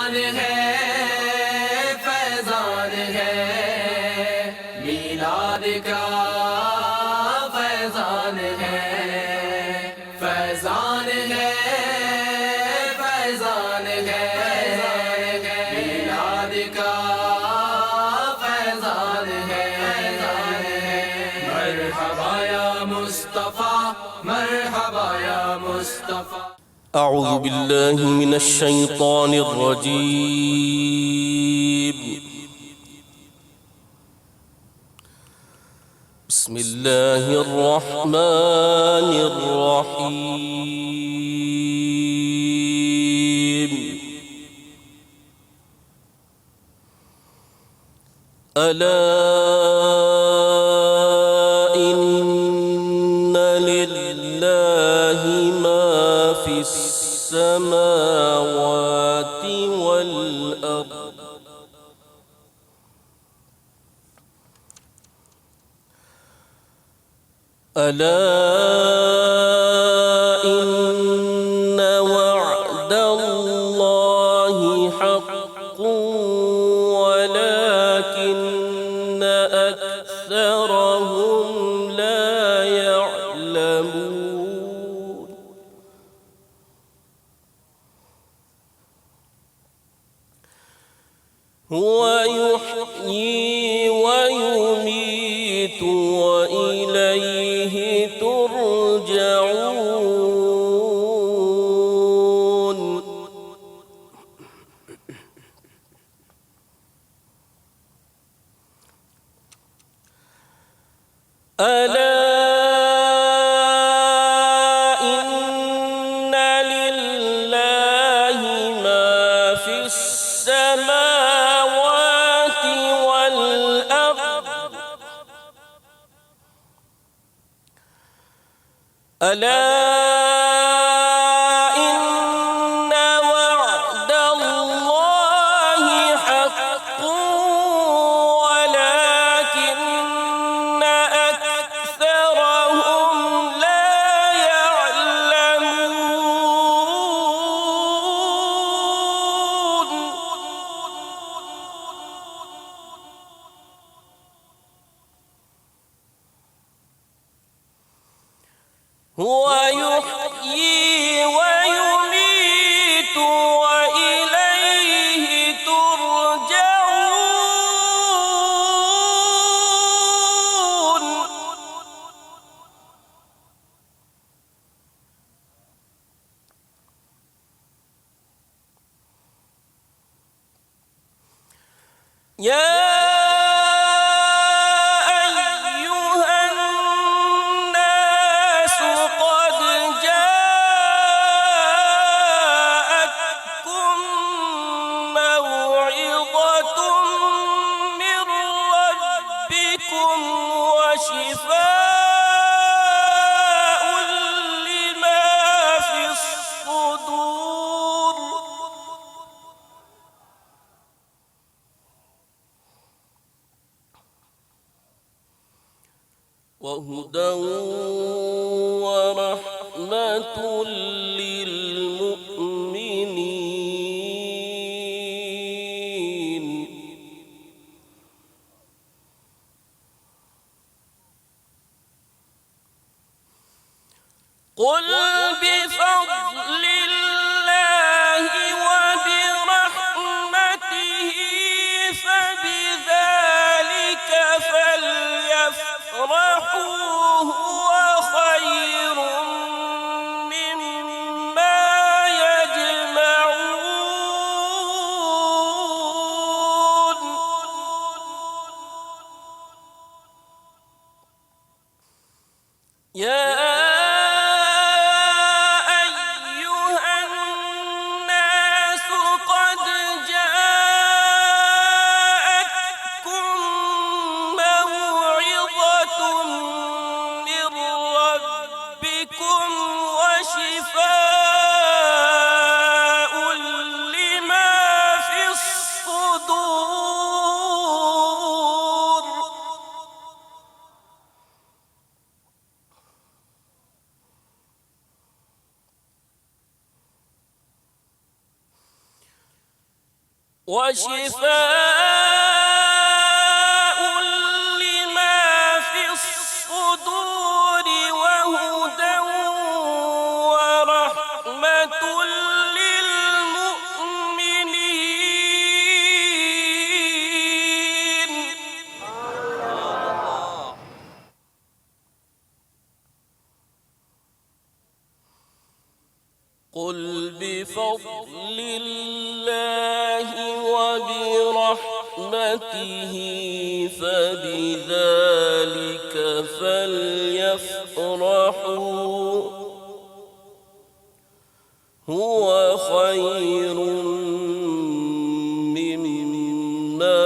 فیضان ہے فیضان ہے میلاد کا فیضان ہے فیضان ہے فیضان ہے میلاد کا فیضان ہے مرحبا یا مصطفیٰ مرحبا یا مصطفیٰ أعوذ بالله من الشيطان الرجيم بسم الله الرحمن الرحيم ألا إن لله ما في السماوات والأرض ألا إن وعد الله حق ولكن أكثرهم لا يعلمون هو يحيي ويميت وإليه ترجعون ألا إن لله ما في السماوات والأرض ألا إن وعد الله حق ولكن أكثرهم لا يعلمون هو يحيي ويميت وإليه ترجعون يا وشفاء لما في الصدور وهدى ورحمة للمؤمنين قل بفضل الله وبرحمته فبذلك فليفرحوا هو خير مما يجمعون يا وشفاء لما في الصدور وهدى ورحمة للمؤمنين. قل بفضل الله وبرحمته فبذلك فليفرحوا هو خير مما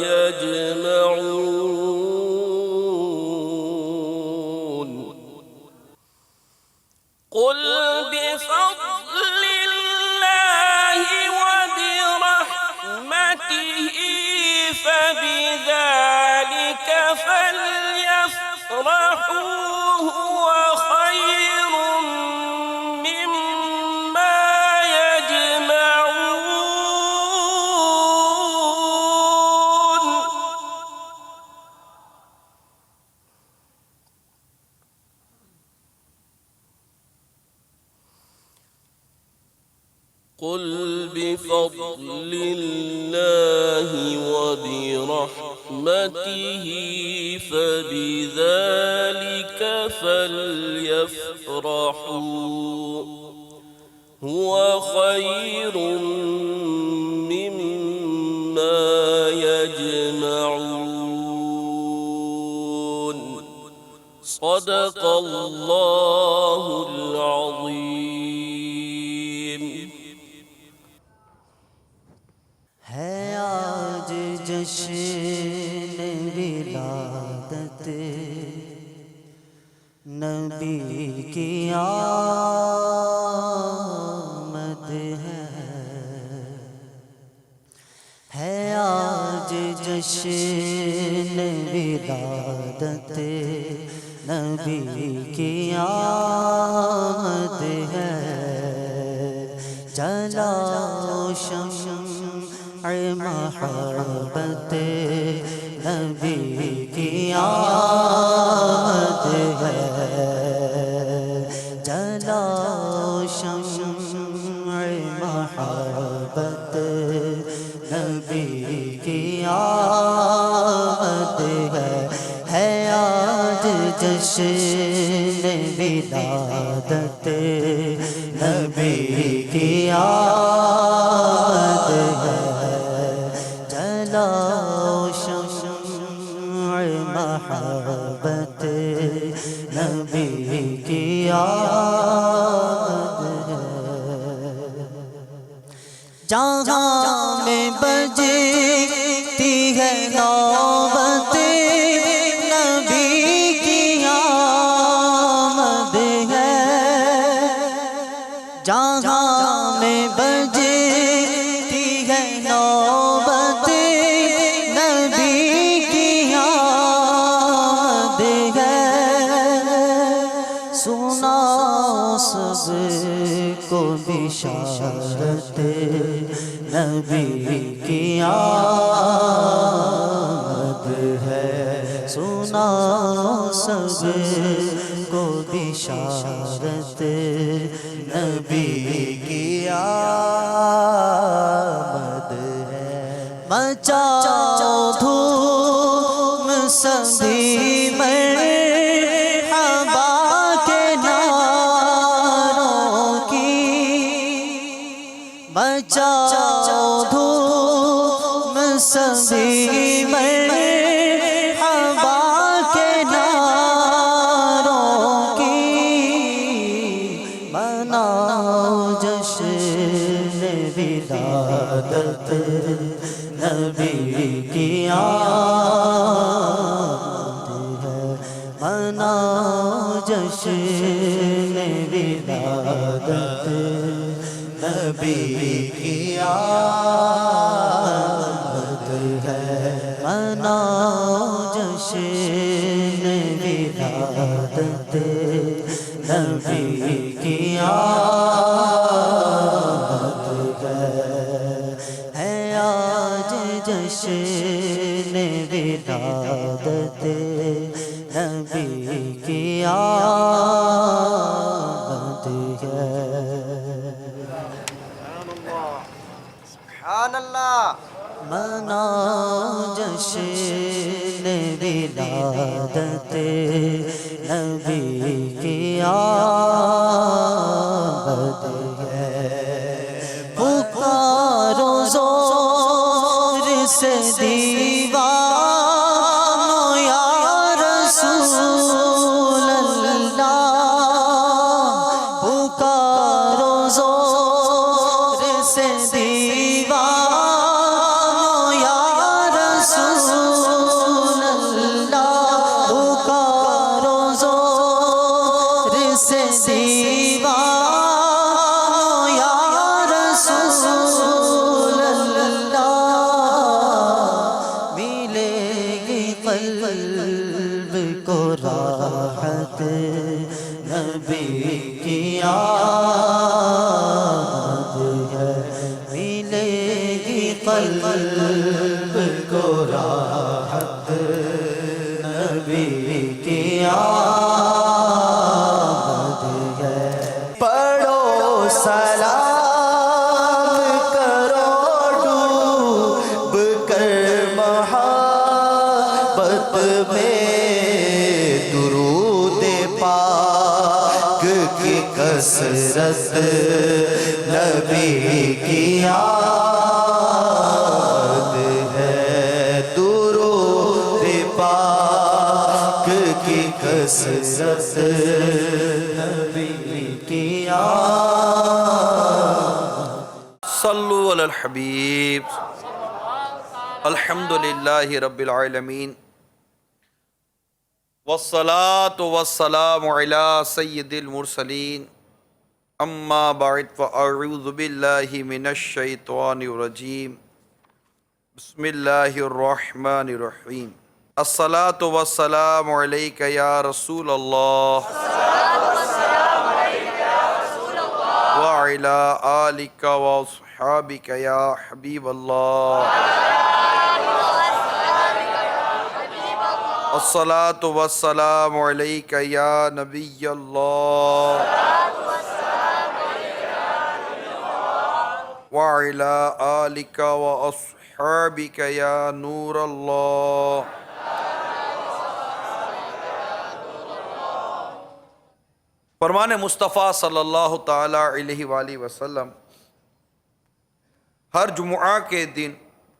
يجمعون. قل بفضل الله وبرحمته فبذلك فليفرحوا هو خير مما يجمعون. قل بفضل الله وبرحمته فبذلك فليفرحوا هو خير مما يجمعون. صدق الله العظيم. ہے آج جشن ولادت نبی کی آمد ہے آج جشن ولادت نبی کی آمد ہے. جلاؤ شمع محبت نبی کی آمد ہے. جلاؤ شمع محبت نبی کی آمد ہے آج جشن ولادت نبی کی آمد ہے. جلاؤ شمع محبت نبی کی آمد ہے. جہاں میں بجتی ہے نوبت نبی کی آمد ہے. جہاں میں بجتی ہے نوبت نبی کی آمد ہے. سنا سب کو بشارت نبی کی آمد ہے. سنا سب کو بشارت نبی کی آمد ہے. مچاؤ دھوم سبھی مرحبا کے نعروں کی. مچاؤ دھوم سبھی مرحبا کے نعروں کی. مناؤ جشن ولادت نبی کی آمد ہے. مناؤ جشن ولادت نبی کی آمد ہے. مناؤ جشن ولادت نبی کی آمد ہے. آج جشن ولادت نبی کی آمد ہے سبحان اللہ مناؤ جشن ولادت نبی کی آمد ہے پکارو زور سے دیوانو یا رسول اللہ پکارو زور سے دیوانو یا رسول اللہ پکارو زور سے دیوانو یا رسول اللہ ملے گی قلب کو راحت نبی کی آمد ہے ملے گی قلب کو راحت نبی کی آمد ہے پڑھو سلام کرو ڈوب کر محبت میں درود پاک کی کثرت نبی کی یاد ہے درود پاک کی کثرت نبی کی یاد صلو علی الحبیب الحمدللہ رب العالمین والصلاة والسلام علی سید المرسلین اما بعد فاعوذ باللہ من الشیطان الرجیم بسم اللہ الرحمن الرحیم الصلاة والسلام علیک یا رسول اللہ وعلى آلك وأصحابك يا حبيب الله الصلاة والسلام عليك يا نبي الله وعلى آلك وأصحابك يا نور الله فرمان مصطفیٰ صلی اللہ تعالیٰ علیہ وآلہ وسلم ہر جمعہ کے دن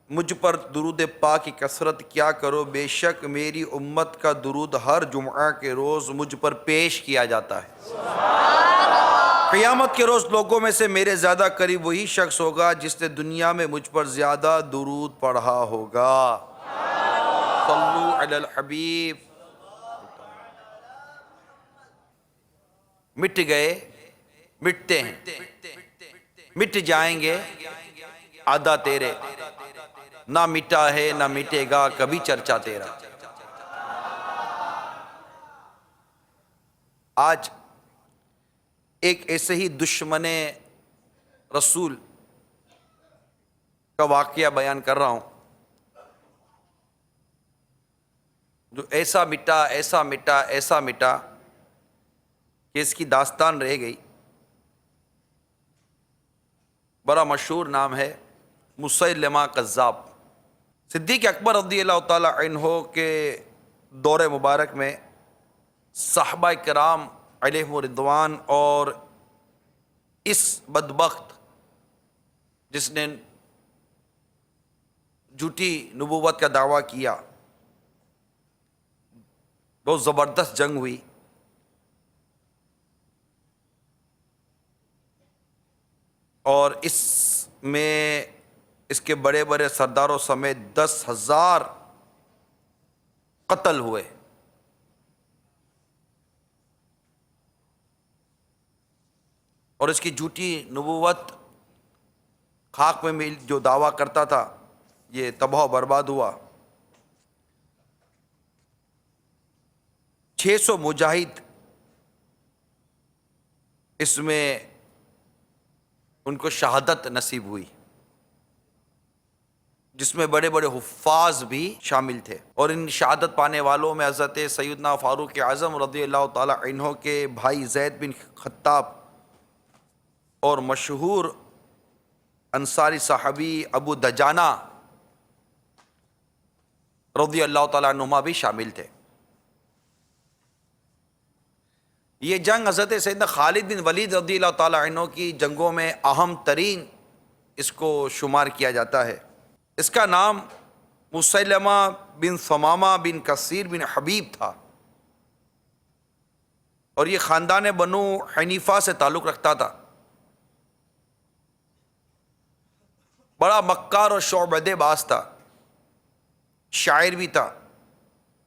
مجھ پر درود پاک کی کثرت کیا کرو بے شک میری امت کا درود ہر جمعہ کے روز مجھ پر پیش کیا جاتا ہے قیامت کے روز لوگوں میں سے میرے زیادہ قریب وہی شخص ہوگا جس نے دنیا میں مجھ پر زیادہ درود پڑھا ہوگا صلو علی الحبیب مٹ گئے مٹتے ہیں مٹ جائیں گے آدھا تیرے نہ مٹا ہے نہ مٹے گا کبھی چرچا تیرا آج ایک ایسے ہی دشمن رسول کا واقعہ بیان کر رہا ہوں جو ایسا مٹا ایسا مٹا ایسا مٹا کہ اس کی داستان رہ گئی بڑا مشہور نام ہے مسیلمہ کذاب صدیق اکبر رضی اللہ تعالی عنہ کے دور مبارک میں صحابہ کرام علیہم رضوان اور اس بدبخت جس نے جھوٹی نبوت کا دعویٰ کیا بہت زبردست جنگ ہوئی اور اس میں اس کے بڑے بڑے سرداروں سمیت 10,000 قتل ہوئے اور اس کی جھوٹی نبوت خاک میں مل جو دعویٰ کرتا تھا یہ تباہ و برباد ہوا 600 مجاہد اس میں ان کو شہادت نصیب ہوئی جس میں بڑے بڑے حفاظ بھی شامل تھے، اور ان شہادت پانے والوں میں حضرت سیدنا فاروق اعظم رضی اللہ تعالی عنہ کے بھائی زید بن خطاب اور مشہور انصاری صحابی ابو دجانہ رضی اللہ تعالیٰ عنہما بھی شامل تھے۔ یہ جنگ حضرت سیدنا خالد بن ولید رضی اللہ تعالیٰ عنہ کی جنگوں میں اہم ترین اس کو شمار کیا جاتا ہے۔ اس کا نام مسیلمہ بن ثمامہ بن کثیر بن حبیب تھا، اور یہ خاندان بنو حنیفہ سے تعلق رکھتا تھا۔ بڑا مکار اور شعبدے باز تھا، شاعر بھی تھا،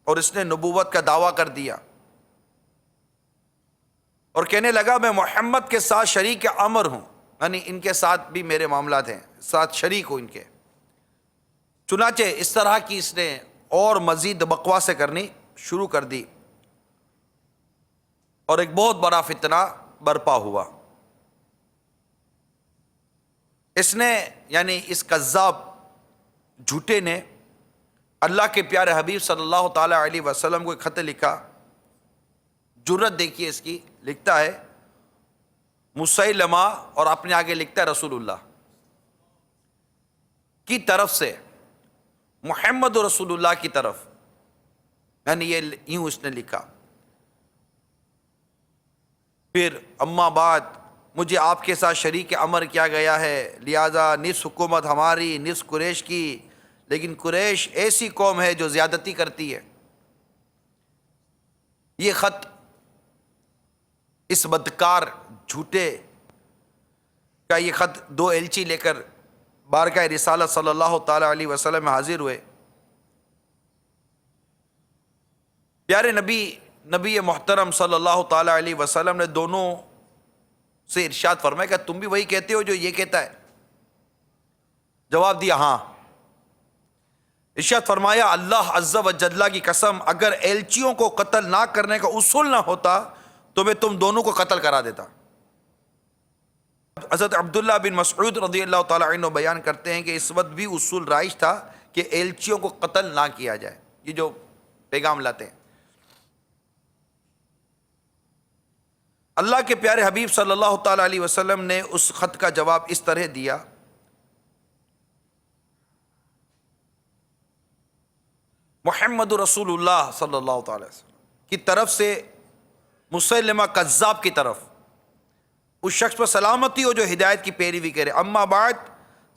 اور اس نے نبوت کا دعویٰ کر دیا اور کہنے لگا میں محمد کے ساتھ شریک امر ہوں، یعنی ان کے ساتھ بھی میرے معاملات ہیں، ساتھ شریک ہوں ان کے۔ چنانچہ اس طرح کی اس نے اور مزید بکواسیں کرنی شروع کر دی، اور ایک بہت بڑا فتنہ برپا ہوا۔ اس نے یعنی اس کذاب جھوٹے نے اللہ کے پیارے حبیب صلی اللہ تعالی علیہ وسلم کو ایک خط لکھا۔ جرت دیکھیے اس کی، لکھتا ہے مسیلمہ، اور اپنے آگے لکھتا ہے رسول اللہ کی طرف سے محمد رسول اللہ کی طرف، یعنی یہ یوں اس نے لکھا۔ پھر اما بعد مجھے آپ کے ساتھ شریک امر کیا گیا ہے، لہذا نصف حکومت ہماری نصف قریش کی، لیکن قریش ایسی قوم ہے جو زیادتی کرتی ہے۔ یہ خط اس بدکار جھوٹے کا یہ خط دو ایلچی لے کر بارگاہ رسالت صلی اللہ تعالی علیہ وسلم میں حاضر ہوئے۔ پیارے نبی محترم صلی اللہ تعالی علیہ وسلم نے دونوں سے ارشاد فرمایا کہ تم بھی وہی کہتے ہو جو یہ کہتا ہے؟ جواب دیا ہاں۔ ارشاد فرمایا اللہ عز و جل کی قسم اگر ایلچیوں کو قتل نہ کرنے کا اصول نہ ہوتا تو میں تم دونوں کو قتل کرا دیتا۔ حضرت عبداللہ بن مسعود رضی اللہ تعالی عنہ بیان کرتے ہیں کہ اس وقت بھی اصول رائج تھا کہ ایلچیوں کو قتل نہ کیا جائے، یہ جو پیغام لاتے ہیں۔ اللہ کے پیارے حبیب صلی اللہ تعالی علیہ وسلم نے اس خط کا جواب اس طرح دیا، محمد رسول اللہ صلی اللہ تعالی وسلم کی طرف سے مسیلمہ کذاب کی طرف اس شخص پر سلامتی ہو جو ہدایت کی پیروی کرے۔ اما بعد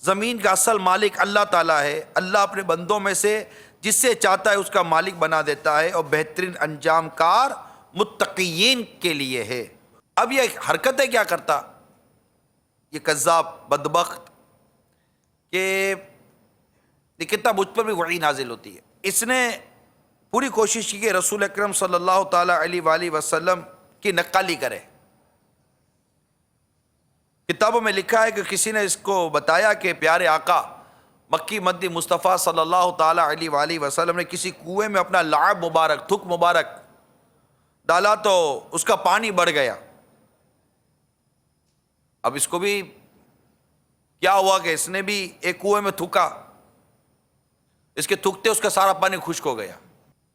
زمین کا اصل مالک اللہ تعالیٰ ہے، اللہ اپنے بندوں میں سے جس سے چاہتا ہے اس کا مالک بنا دیتا ہے، اور بہترین انجام کار متقین کے لیے ہے۔ اب یہ حرکتیں کیا کرتا یہ کذاب بدبخت کہ یہ کتنا مجھ پر بھی وحی نازل ہوتی ہے۔ اس نے پوری کوشش کی کہ رسول اکرم صلی اللہ تعالی علیہ وآلہ وسلم کی نقالی کرے۔ کتابوں میں لکھا ہے کہ کسی نے اس کو بتایا کہ پیارے آقا مکی مدی مصطفیٰ صلی اللہ تعالی علیہ وآلہ وسلم نے کسی کنویں میں اپنا لعاب مبارک، تھک مبارک ڈالا تو اس کا پانی بڑھ گیا۔ اب اس کو بھی کیا ہوا کہ اس نے بھی ایک کنویں میں تھکا، اس کے تھکتے اس کا سارا پانی خشک ہو گیا۔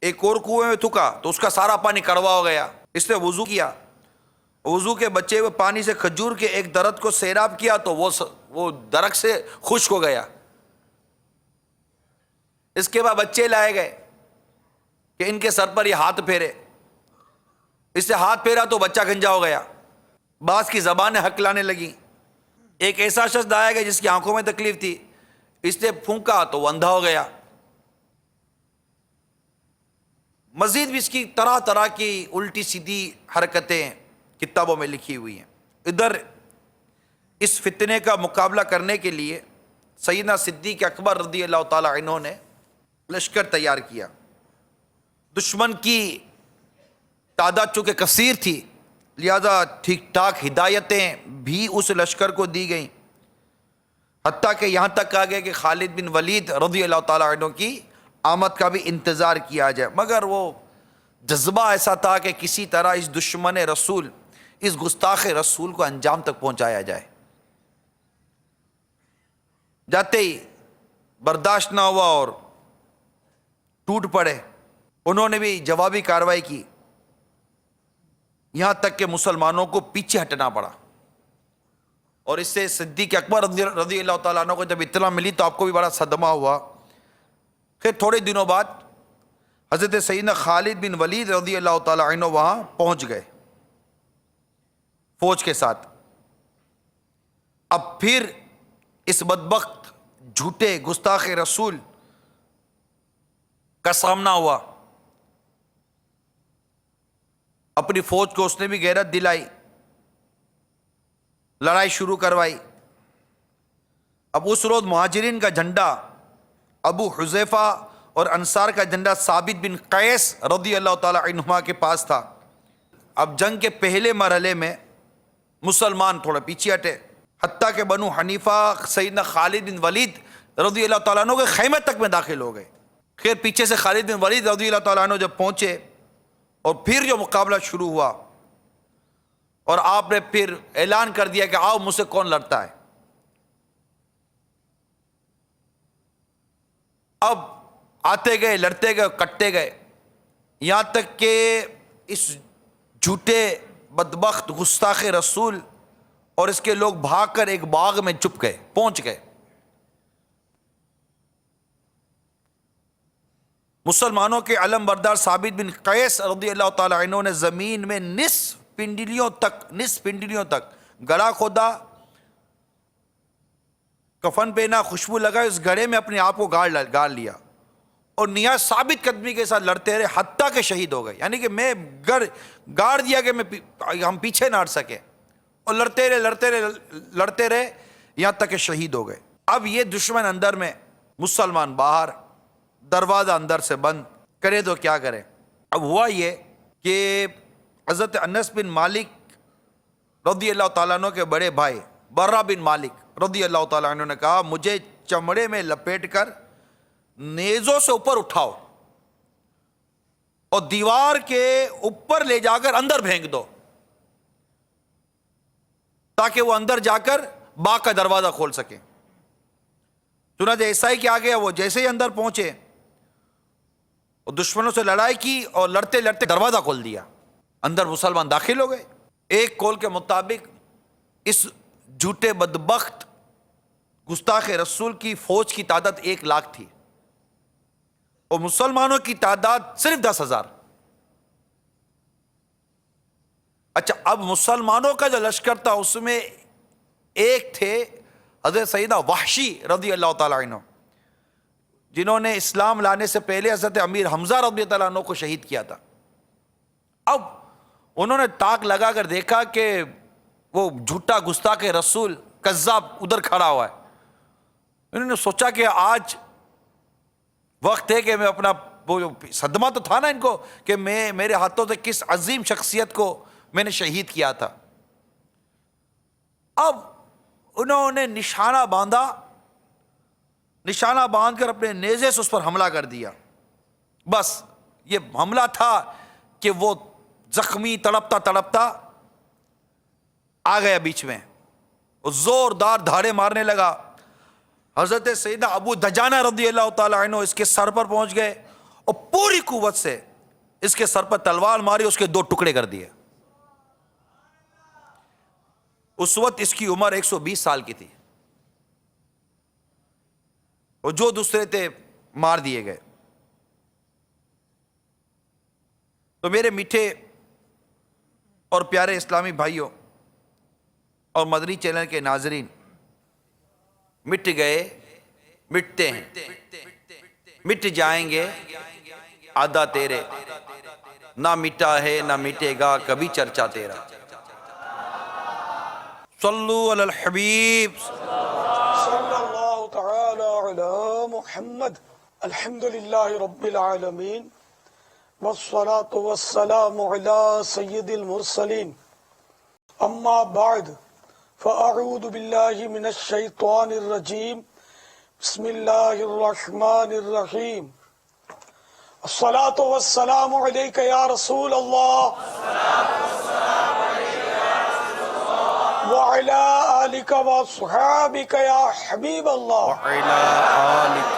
ایک اور کنویں میں تھکا تو اس کا سارا پانی کڑوا ہو گیا۔ اس نے وضو کیا، وضو کے بچے ہوئے پانی سے کھجور کے ایک درخت کو سیراب کیا تو وہ درخت سے خشک ہو گیا۔ اس کے بعد بچے لائے گئے کہ ان کے سر پر یہ ہاتھ پھیرے، اس سے ہاتھ پھیرا تو بچہ گنجا ہو گیا۔ بعض کی زبانیں ہکلانے لگیں۔ ایک ایسا شخص لایا گیا جس کی آنکھوں میں تکلیف تھی، اس نے پھونکا تو وہ اندھا ہو گیا۔ مزید بھی اس کی طرح طرح کی الٹی سیدھی حرکتیں کتابوں میں لکھی ہوئی ہیں۔ ادھر اس فتنے کا مقابلہ کرنے کے لیے سیدنا صدیق اکبر رضی اللہ تعالی عنہ نے لشکر تیار کیا۔ دشمن کی تعداد چونکہ کثیر تھی لہذا ٹھیک ٹھاک ہدایتیں بھی اس لشکر کو دی گئیں، حتیٰ کہ یہاں تک کہا گیا کہ خالد بن ولید رضی اللہ تعالی عنہ کی آمد کا بھی انتظار کیا جائے، مگر وہ جذبہ ایسا تھا کہ کسی طرح اس دشمن رسول، اس گستاخ رسول کو انجام تک پہنچایا جائے۔ جاتے ہی برداشت نہ ہوا اور ٹوٹ پڑے. انہوں نے بھی جوابی کارروائی کی، یہاں تک کہ مسلمانوں کو پیچھے ہٹنا پڑا. اور اس سے صدیق اکبر رضی اللہ تعالیٰ عنہ کو جب اطلاع ملی تو آپ کو بھی بڑا صدمہ ہوا. پھر تھوڑے دنوں بعد حضرت سیدنا خالد بن ولید رضی اللہ تعالیٰ عنہ وہاں پہنچ گئے فوج کے ساتھ. اب پھر اس بدبخت جھوٹے گستاخ رسول کا سامنا ہوا. اپنی فوج کو اس نے بھی غیرت دلائی، لڑائی شروع کروائی. اب اس روز مہاجرین کا جھنڈا ابو حذیفہ اور انصار کا جھنڈا ثابت بن قیس رضی اللہ تعالی عنہما کے پاس تھا. اب جنگ کے پہلے مرحلے میں مسلمان تھوڑا پیچھے ہٹے، حتیٰ کہ بنو حنیفہ سیدنا خالد بن ولید رضی اللہ تعالیٰ عنہ کے خیمے تک میں داخل ہو گئے. خیر پیچھے سے خالد بن ولید رضی اللہ تعالیٰ عنہ جب پہنچے اور پھر جو مقابلہ شروع ہوا اور آپ نے پھر اعلان کر دیا کہ آؤ مجھ سے کون لڑتا ہے. اب آتے گئے، لڑتے گئے، کٹتے گئے، یہاں تک کہ اس جھوٹے بدبخت گستاخ رسول اور اس کے لوگ بھاگ کر ایک باغ میں چھپ گئے، پہنچ گئے. مسلمانوں کے علم بردار ثابت بن قیس رضی اللہ تعالی عنہ نے زمین میں نصف پنڈلیوں تک گڑھا کھودا، کفن پہنا، خوشبو لگائی، اس گڑھے میں اپنے آپ کو گاڑ لیا اور نہایت ثابت قدمی کے ساتھ لڑتے رہے حتیٰ کہ شہید ہو گئے. یعنی کہ میں گاڑ دیا کہ ہم پیچھے نہ ہٹ سکے، اور لڑتے رہے یہاں تک کہ شہید ہو گئے. اب یہ دشمن اندر میں، مسلمان باہر، دروازہ اندر سے بند، کرے تو کیا کرے. اب ہوا یہ کہ حضرت انس بن مالک رضی اللہ تعالیٰ عنہ کے بڑے بھائی برہ بن مالک رضی اللہ تعالیٰ عنہ نے کہا مجھے چمڑے میں لپیٹ کر نیزوں سے اوپر اٹھاؤ اور دیوار کے اوپر لے جا کر اندر پھینک دو تاکہ وہ اندر جا کر باغ کا دروازہ کھول سکے. چنانچہ ایسا ہی کیا گیا. وہ جیسے ہی اندر پہنچے اور دشمنوں سے لڑائی کی اور لڑتے لڑتے دروازہ کھول دیا، اندر مسلمان داخل ہو گئے. ایک قول کے مطابق اس جھوٹے بدبخت گستاخ رسول کی فوج کی تعداد 1,00,000 تھی اور مسلمانوں کی تعداد صرف 10,000. اچھا، اب مسلمانوں کا جو لشکر تھا اس میں ایک تھے حضرت سیدنا وحشی رضی اللہ تعالیٰ عنہ، جنہوں نے اسلام لانے سے پہلے حضرت امیر حمزہ رضی اللہ عنہ کو شہید کیا تھا. اب انہوں نے تاک لگا کر دیکھا کہ وہ جھوٹا گستاخ رسول کذاب ادھر کھڑا ہوا ہے. انہوں نے سوچا کہ آج وقت ہے کہ میں اپنا، وہ صدمہ تو تھا نا ان کو کہ میرے ہاتھوں سے کس عظیم شخصیت کو میں نے شہید کیا تھا. اب انہوں نے نشانہ باندھ کر اپنے نیزے سے اس پر حملہ کر دیا. بس یہ حملہ تھا کہ وہ زخمی تڑپتا آ گیا بیچ میں اور زوردار دھاڑے مارنے لگا. حضرت سیدنا ابو دجانہ رضی اللہ تعالیٰ عنہ اس کے سر پر پہنچ گئے اور پوری قوت سے اس کے سر پر تلوار ماری، اس کے 2 ٹکڑے کر دیے. اس وقت اس کی عمر 120 سال کی تھی اور جو دوسرے تھے مار دیے گئے. تو میرے میٹھے اور پیارے اسلامی بھائیوں اور مدنی چینل کے ناظرین، مٹ گئے، مٹتے ہیں، مٹ جائیں گے آدھا تیرے، نہ مٹا ہے نہ مٹے گا کبھی چرچا تیرا. صلو علی الحبیب صلی اللہ تعالی علی محمد. الحمدللہ رب العالمین والصلاة والسلام علی سید المرسلین. اما بعد فاعوذ باللہ من الشیطان الرجیم. بسم اللہ الرحمن الرحیم. الصلاة والسلام علیک یا رسول اللہ وعلى آلك وصحابك يا حبيب الله وعلى آلك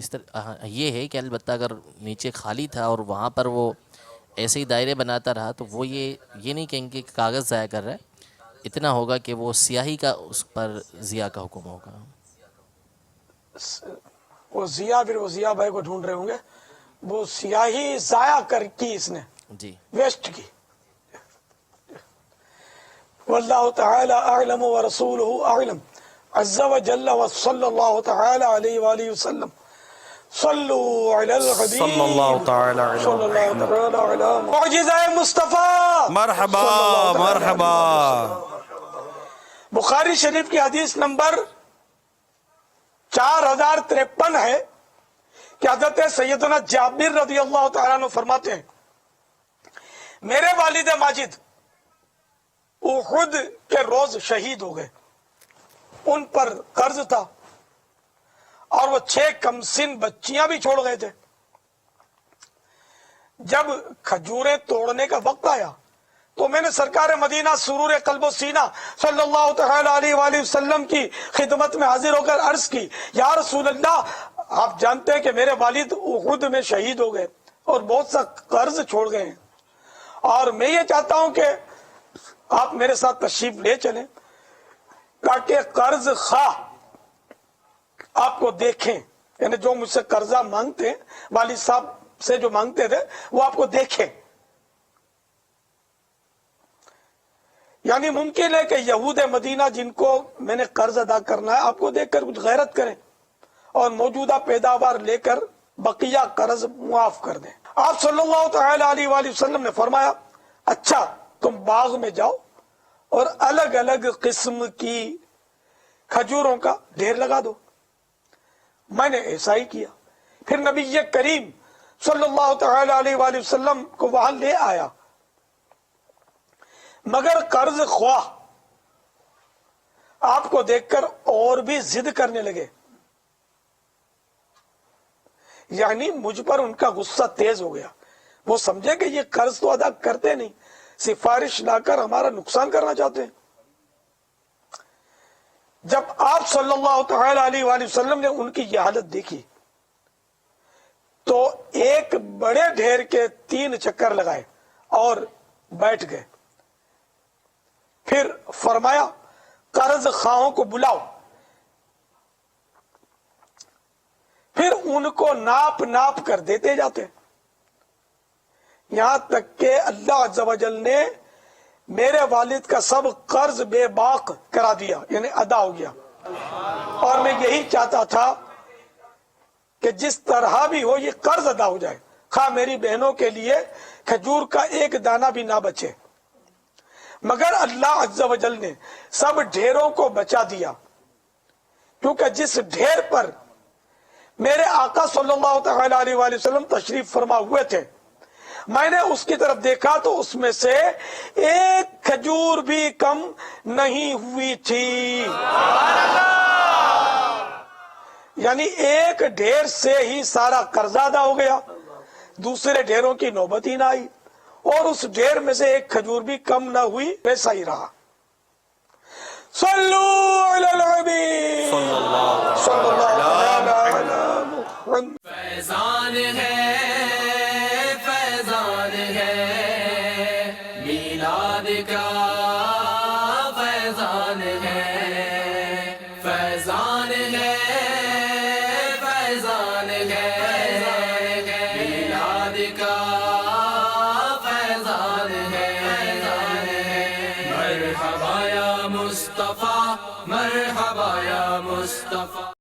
جس طرح یہ ہے کہ البتہ اگر نیچے خالی تھا اور وہاں پر وہ ایسے ہی دائرے بناتا رہا تو وہ یہ نہیں کہیں گے کہ کاغذ ضائع کر رہا ہے، اتنا ہوگا کہ وہ سیاہی کا اس پر ضیاء کا حکم ہوگا. وہ ضیاء پھر وہ ضیاء بھائی کو ڈھونڈ رہے ہوں گے، وہ سیاہی ضائع کر کی اس نے جی ویسٹ کی. واللہ تعالی اعلم ورسولہ اعلم عز وجل وصلی اللہ تعالی علیہ وآلہ وسلم. صلو علی الحبیب صلی اللہ تعالی علیہ صلی اللہ تعالی علی معجزہ مصطفیٰ. مرحبا مرحبا. بخاری شریف کی حدیث نمبر 4053 ہے کہ حضرت سیدنا جابر رضی اللہ تعالیٰ عنہ فرماتے ہیں میرے والد ماجد احد کے روز شہید ہو گئے، ان پر قرض تھا اور وہ 6 کمسن بچیاں بھی چھوڑ گئے تھے. جب کھجوریں توڑنے کا وقت آیا تو میں نے سرکار مدینہ سرور قلب و سینہ صلی اللہ تعالی علیہ وآلہ وسلم کی خدمت میں حاضر ہو کر عرض کی، یا رسول اللہ آپ جانتے ہیں کہ میرے والد احد میں شہید ہو گئے اور بہت سا قرض چھوڑ گئے ہیں، اور میں یہ چاہتا ہوں کہ آپ میرے ساتھ تشریف لے چلیں تاکہ قرض خواہ آپ کو دیکھیں، یعنی جو مجھ سے قرضہ مانگتے ہیں والد صاحب سے جو مانگتے تھے وہ آپ کو دیکھیں. یعنی ممکن ہے کہ یہود مدینہ جن کو میں نے قرض ادا کرنا ہے آپ کو دیکھ کر کچھ غیرت کریں اور موجودہ پیداوار لے کر بقیہ قرض معاف کر دیں. آپ صلی اللہ تعالی علیہ وآلہ وسلم نے فرمایا اچھا تم باغ میں جاؤ اور الگ الگ قسم کی کھجوروں کا ڈھیر لگا دو. میں نے ایسا ہی کیا. پھر نبی کریم صلی اللہ تعالی علیہ وآلہ وسلم کو وہاں لے آیا، مگر قرض خواہ آپ کو دیکھ کر اور بھی ضد کرنے لگے، یعنی مجھ پر ان کا غصہ تیز ہو گیا. وہ سمجھے کہ یہ قرض تو ادا کرتے نہیں، سفارش لا کر ہمارا نقصان کرنا چاہتے ہیں. جب آپ صلی اللہ تعالی علیہ وآلہ وسلم نے ان کی یہ حالت دیکھی تو ایک بڑے ڈھیر کے 3 چکر لگائے اور بیٹھ گئے. پھر فرمایا قرض خواہوں کو بلاؤ. پھر ان کو ناپ ناپ کر دیتے جاتے، یہاں تک کہ اللہ عز و جل نے میرے والد کا سب قرض بے باق کرا دیا، یعنی ادا ہو گیا. اور میں یہی چاہتا تھا کہ جس طرح بھی ہو یہ قرض ادا ہو جائے، خواہ میری بہنوں کے لیے کھجور کا ایک دانہ بھی نہ بچے. مگر اللہ عز و جل نے سب ڈھیروں کو بچا دیا، کیونکہ جس ڈھیر پر میرے آقا صلی اللہ تعالی علیہ وآلہ وسلم تشریف فرما ہوئے تھے میں نے اس کی طرف دیکھا تو اس میں سے ایک کھجور بھی کم نہیں ہوئی تھی. یعنی ایک ڈھیر سے ہی سارا قرضہ ادا ہو گیا، دوسرے ڈھیروں کی نوبت ہی نہ آئی، اور اس ڈھیر میں سے ایک کھجور بھی کم نہ ہوئی، ویسا ہی رہا. صلو علی الحبیب صلی اللہ علیہ وسلم. فیضان ہے فیضان ہے میلاد کا فیضان ہے، فیضان ہے فیضان ہے میلاد کا فیضان ہے. مرحبا یا مصطفیٰ مرحبا یا مصطفیٰ.